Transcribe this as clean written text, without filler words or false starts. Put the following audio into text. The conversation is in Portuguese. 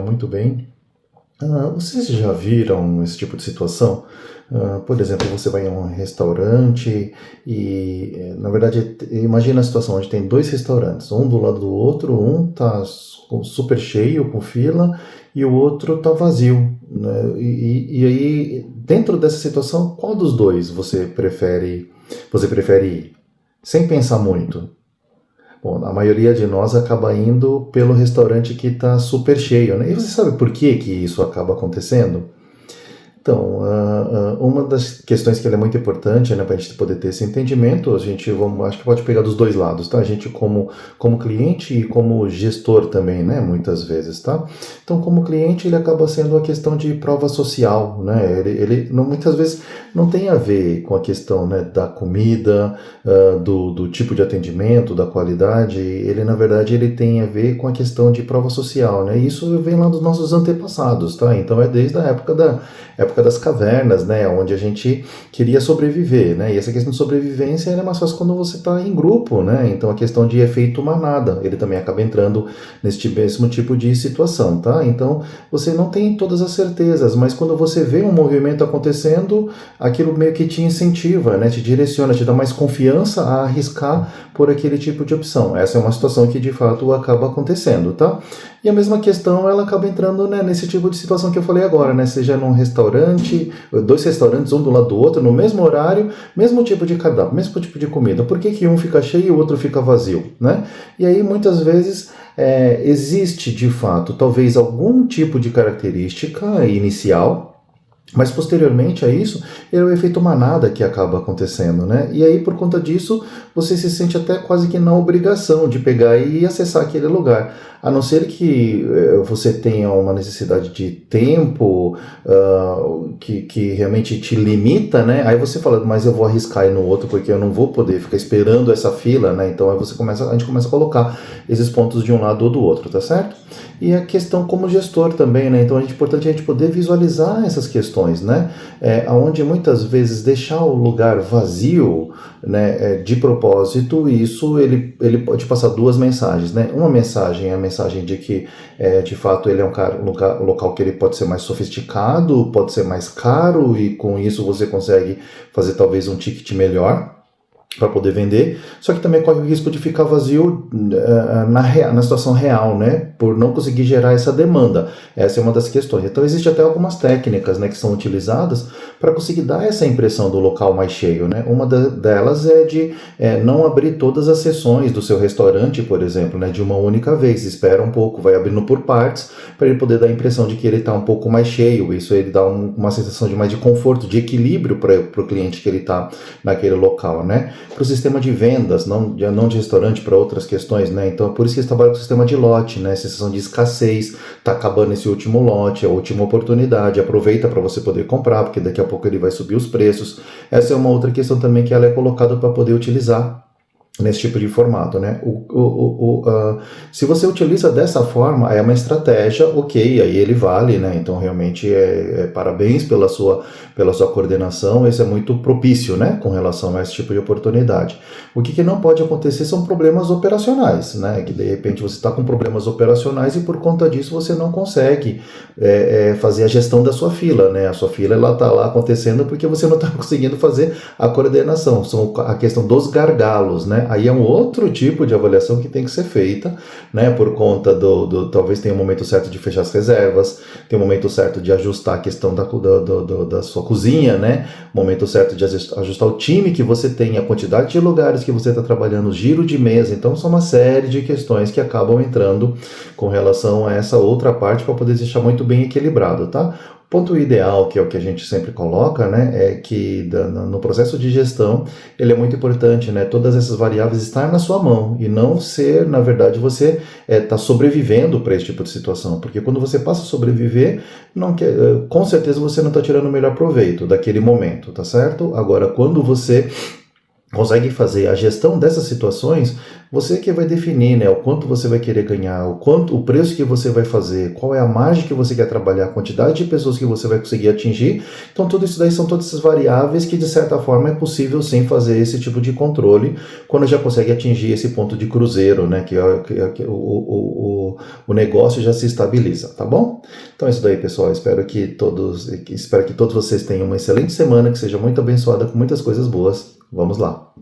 Muito bem. Vocês já viram esse tipo de situação? Por exemplo, você vai em um restaurante e, na verdade, imagina a situação onde tem dois restaurantes, um do lado do outro, um tá super cheio, com fila, e o outro tá vazio, né? E aí, dentro dessa situação, qual dos dois você prefere ir? Sem pensar muito. Bom, a maioria de nós acaba indo pelo restaurante que está super cheio, né? E você sabe por que que isso acaba acontecendo? Então, uma das questões que ela é muito importante, né, para a gente poder ter esse entendimento, acho que pode pegar dos dois lados, tá? A gente como cliente e como gestor também, né, muitas vezes, tá? Então, como cliente, ele acaba sendo a questão de prova social, né? Ele não, muitas vezes não tem a ver com a questão, né, da comida, do tipo de atendimento, da qualidade. Ele, na verdade, ele tem a ver com a questão de prova social, né? E isso vem lá dos nossos antepassados, tá? Então, é desde a época das cavernas, né, onde a gente queria sobreviver, né, e essa questão de sobrevivência é mais fácil quando você está em grupo, né, então a questão de efeito manada, ele também acaba entrando neste mesmo tipo de situação, tá, então você não tem todas as certezas, mas quando você vê um movimento acontecendo, aquilo meio que te incentiva, né, te direciona, te dá mais confiança a arriscar por aquele tipo de opção, essa é uma situação que de fato acaba acontecendo, tá. E a mesma questão, ela acaba entrando, né, nesse tipo de situação que eu falei agora, né, seja num restaurante, dois restaurantes, um do lado do outro, no mesmo horário, mesmo tipo de cardápio, mesmo tipo de comida. Por que que um fica cheio e o outro fica vazio, né? E aí, muitas vezes, existe, de fato, talvez algum tipo de característica inicial, mas posteriormente a isso, é o efeito manada que acaba acontecendo, né? E aí, por conta disso, você se sente até quase que na obrigação de pegar e acessar aquele lugar. A não ser que você tenha uma necessidade de tempo que realmente te limita, né? Aí você fala, mas eu vou arriscar ir no outro porque eu não vou poder ficar esperando essa fila, né? Então aí a gente começa a colocar esses pontos de um lado ou do outro, tá certo? E a questão como gestor também, né? Então é importante a gente poder visualizar essas questões, né? Onde muitas vezes deixar o lugar vazio, né, de propósito, isso ele pode passar duas mensagens, né? Uma mensagem é a mensagem de que, de fato, ele é um local que ele pode ser mais sofisticado, pode ser mais caro, e com isso você consegue fazer talvez um ticket melhor para poder vender, só que também corre o risco de ficar vazio na situação real, né, por não conseguir gerar essa demanda. Essa é uma das questões. Então, existe até algumas técnicas, né, que são utilizadas para conseguir dar essa impressão do local mais cheio, né. Uma delas é de não abrir todas as sessões do seu restaurante, por exemplo, né, de uma única vez. Espera um pouco, vai abrindo por partes, para ele poder dar a impressão de que ele está um pouco mais cheio. Isso ele dá uma sensação de mais de conforto, de equilíbrio para o cliente que ele está naquele local, né. Para o sistema de vendas, não de restaurante, para outras questões, né? Então, por isso que eles trabalham com o sistema de lote, né? Sensação de escassez, tá acabando esse último lote, é a última oportunidade, aproveita para você poder comprar, porque daqui a pouco ele vai subir os preços. Essa é uma outra questão também que ela é colocada para poder utilizar nesse tipo de formato, né? Se você utiliza dessa forma, é uma estratégia, ok, aí ele vale, né? Então realmente parabéns pela sua coordenação, isso é muito propício, né? Com relação a esse tipo de oportunidade. O que não pode acontecer são problemas operacionais, né? Que de repente você está com problemas operacionais e por conta disso você não consegue fazer a gestão da sua fila, né? A sua fila ela está lá acontecendo porque você não está conseguindo fazer a coordenação, são a questão dos gargalos, né? Aí é um outro tipo de avaliação que tem que ser feita, né? Por conta talvez tenha um momento certo de fechar as reservas, tem um momento certo de ajustar a questão da sua cozinha, né? Momento certo de ajustar o time que você tem, a quantidade de lugares que você está trabalhando, o giro de mesa. Então são uma série de questões que acabam entrando com relação a essa outra parte para poder deixar muito bem equilibrado, tá? O ponto ideal, que é o que a gente sempre coloca, né, é que no processo de gestão, ele é muito importante, né, todas essas variáveis estar na sua mão e não ser, na verdade, você tá sobrevivendo para esse tipo de situação, porque quando você passa a sobreviver, com certeza você não está tirando o melhor proveito daquele momento, tá certo? Agora, quando você consegue fazer a gestão dessas situações, Você que vai definir, né, o quanto você vai querer ganhar, o preço que você vai fazer, qual é a margem que você quer trabalhar, a quantidade de pessoas que você vai conseguir atingir. Então, tudo isso daí são todas essas variáveis que, de certa forma, é possível sim fazer esse tipo de controle quando já consegue atingir esse ponto de cruzeiro, né, o negócio já se estabiliza, tá bom? Então é isso daí, pessoal. Espero que todos vocês tenham uma excelente semana, que seja muito abençoada com muitas coisas boas. Vamos lá.